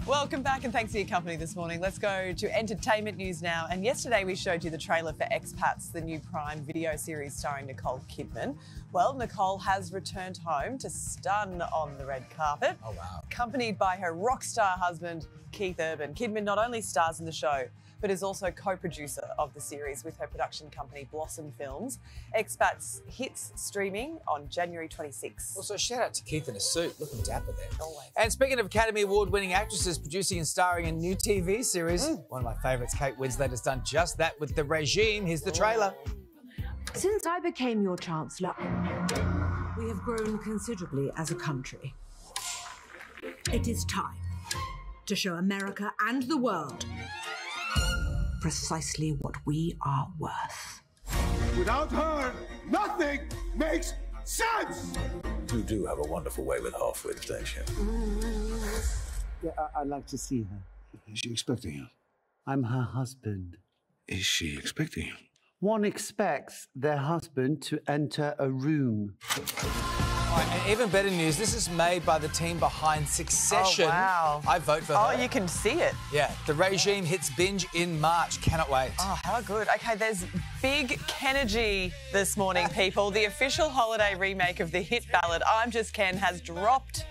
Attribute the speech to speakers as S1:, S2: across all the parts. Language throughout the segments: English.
S1: Welcome back and thanks for your company this morning. Let's go to entertainment news now. And yesterday we showed you the trailer for Expats, the new Prime Video series starring Nicole Kidman. Well, Nicole has returned home to stun on the red carpet.
S2: Oh, wow.
S1: Accompanied by her rock star husband, Keith Urban. Kidman not only stars in the show, but is also co-producer of the series with her production company Blossom Films. Expats hits streaming on January 26th.
S2: Also, shout out to Keith in a suit, looking dapper there.
S1: Always.
S2: And speaking of Academy Award-winning actresses producing and starring in new TV series, one of my favourites, Kate Winslet, has done just that with The Regime. Here's the trailer.
S3: Since I became your Chancellor, we have grown considerably as a country. It is time to show America and the world precisely what we are worth.
S4: Without her, nothing makes sense!
S5: You do have a wonderful way with half-wits, don't you?
S6: Yeah, I'd like to see her.
S4: Is she expecting you?
S6: I'm her husband.
S4: Is she expecting you?
S6: One expects their husband to enter a room.
S2: All right, and even better news, this is made by the team behind Succession.
S1: Oh, wow.
S2: I vote for her.
S1: Oh, you can see it.
S2: Yeah, The Regime hits binge in March. Cannot wait.
S1: Oh, how good. Okay, there's big Kenergy this morning, people. The official holiday remake of the hit ballad I'm Just Ken has dropped.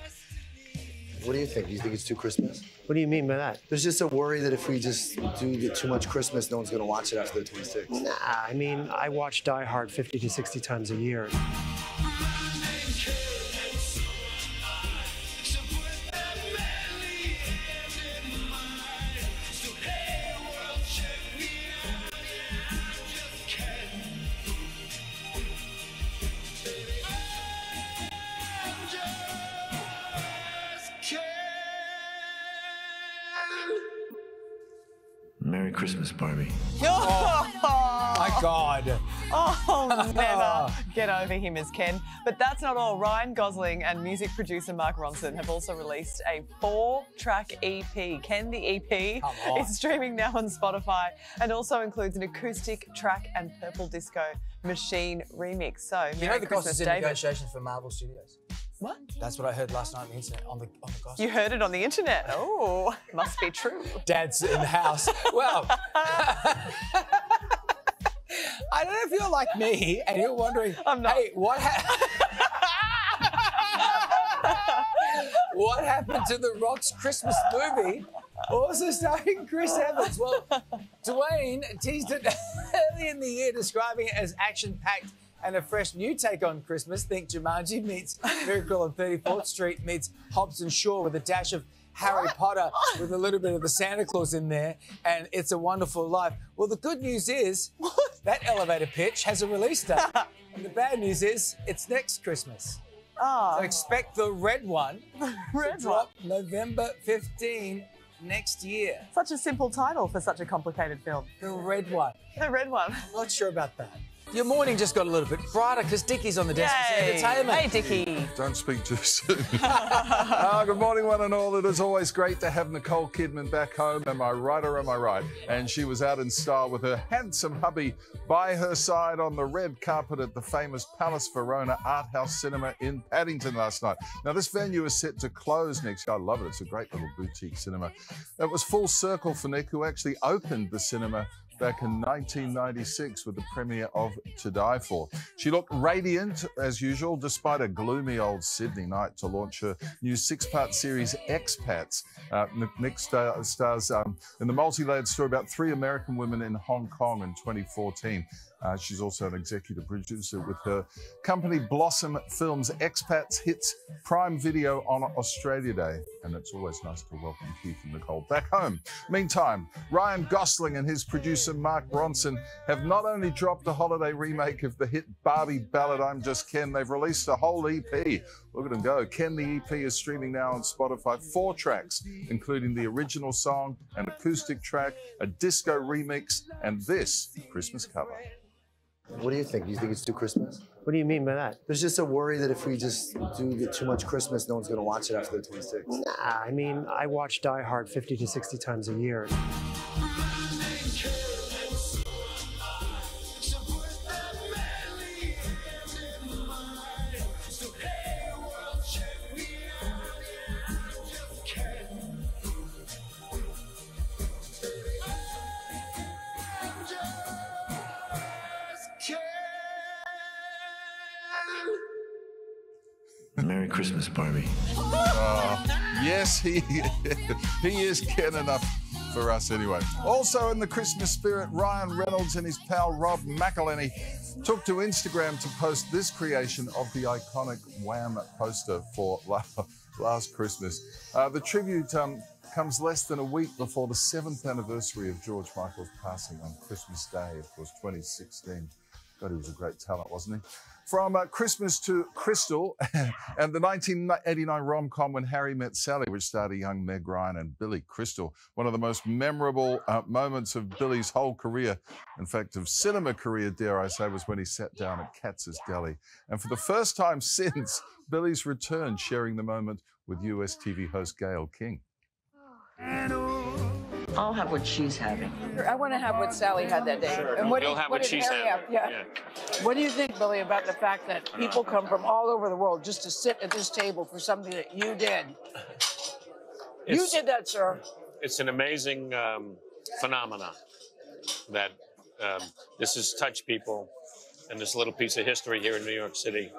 S7: What do you think? Do you think it's too Christmas?
S6: What do you mean by that?
S7: There's just a worry that if we just do get too much Christmas, no one's going to watch it after the 26th.
S6: Nah, I mean, I watch Die Hard 50 to 60 times a year.
S5: Merry Christmas, Barbie.
S1: Oh,
S2: My God.
S1: oh, never get over him as Ken. But that's not all. Ryan Gosling and music producer Mark Ronson have also released a 4-track EP. Ken the EP is streaming now on Spotify and also includes an acoustic track and Purple Disco Machine remix. So,
S2: You know
S1: Merry
S2: the
S1: Christmas,
S2: cost is in
S1: David.
S2: negotiations for Marvel Studios.
S1: What?
S2: That's what I heard last night on the internet, on the gossip.
S1: You heard it on the internet. Oh, must be true.
S2: Dad's in the house. Well, I don't know if you're like me and you're wondering,
S1: I'm not.
S2: hey, what happened to The Rock's Christmas movie? Also starring Chris Evans. Well, Dwayne teased it early in the year, describing it as action-packed and a fresh new take on Christmas. Think Jumanji meets Miracle on 34th Street meets Hobbs and Shaw with a dash of Harry Potter with a little bit of the Santa Claus in there, and It's a Wonderful Life. Well, the good news is that elevator pitch has a release date. And the bad news is it's next Christmas.
S1: Oh,
S2: So expect the red one
S1: red
S2: to drop November 15 next year.
S1: Such a simple title for such a complicated film.
S2: The red one.
S1: The red one.
S2: Not sure about that. Your morning just got a little bit brighter because Dickie's on the desk for
S1: Yay.
S2: entertainment.
S1: Hey, Dickie.
S4: Don't speak too soon. Good morning, one and all. It is always great to have Nicole Kidman back home. Am I right or am I right? And she was out in style with her handsome hubby by her side on the red carpet at the famous Palace Verona Art House Cinema in Paddington last night. Now, this venue is set to close next year. I love it. It's a great little boutique cinema. It was full circle for Nick, who actually opened the cinema back in 1996 with the premiere of To Die For. She looked radiant as usual, despite a gloomy old Sydney night to launch her new 6-part series Expats. Nick stars in the multi-layered story about 3 American women in Hong Kong in 2014. She's also an executive producer with her company Blossom Films. Expats hits Prime Video on Australia Day, and it's always nice to welcome Keith and Nicole back home. Meantime, Ryan Gosling and his producer Mark Ronson have not only dropped a holiday remake of the hit Barbie ballad I'm Just Ken, they've released a whole EP. Look at them go. Ken the EP is streaming now on Spotify. 4 tracks, including the original song, an acoustic track, a disco remix, and this Christmas cover.
S7: What do you think? Do you think it's too Christmas?
S6: What do you mean by that?
S7: There's just a worry that if we just do get too much Christmas, no one's going to watch it after the 26th.
S6: Nah, I mean, I watch Die Hard 50 to 60 times a year.
S5: Merry Christmas, Barbie.
S4: Yes, he is Ken enough for us anyway. Also in the Christmas spirit, Ryan Reynolds and his pal Rob McElhenney took to Instagram to post this creation of the iconic Wham poster for last Christmas. The tribute comes less than a week before the 7th anniversary of George Michael's passing on Christmas Day, of course, 2016. God, he was a great talent, wasn't he? From Christmas to Crystal and the 1989 rom-com When Harry Met Sally, which starred a young Meg Ryan and Billy Crystal. One of the most memorable moments of Billy's whole career, in fact, of cinema career, dare I say, was when he sat down at Katz's Deli. And for the first time since, Billy's returned, sharing the moment with US TV host Gayle King.
S8: I'll have what she's having.
S9: I want to have what Sally had that day.
S10: Sure.
S9: And
S10: You'll have what she's having.
S9: Yeah. What do you think, Billy, about the fact that people come from all over the world just to sit at this table for something that you did? You did that, sir.
S10: It's an amazing phenomenon that this has touched people, and this little piece of history here in New York City.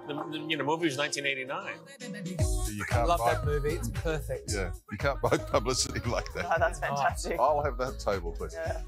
S10: The movie was 1989.
S2: I love that movie. It's perfect.
S4: Yeah, you can't buy publicity like that.
S1: Oh, that's fantastic.
S4: I'll have that table, please.
S1: Yeah.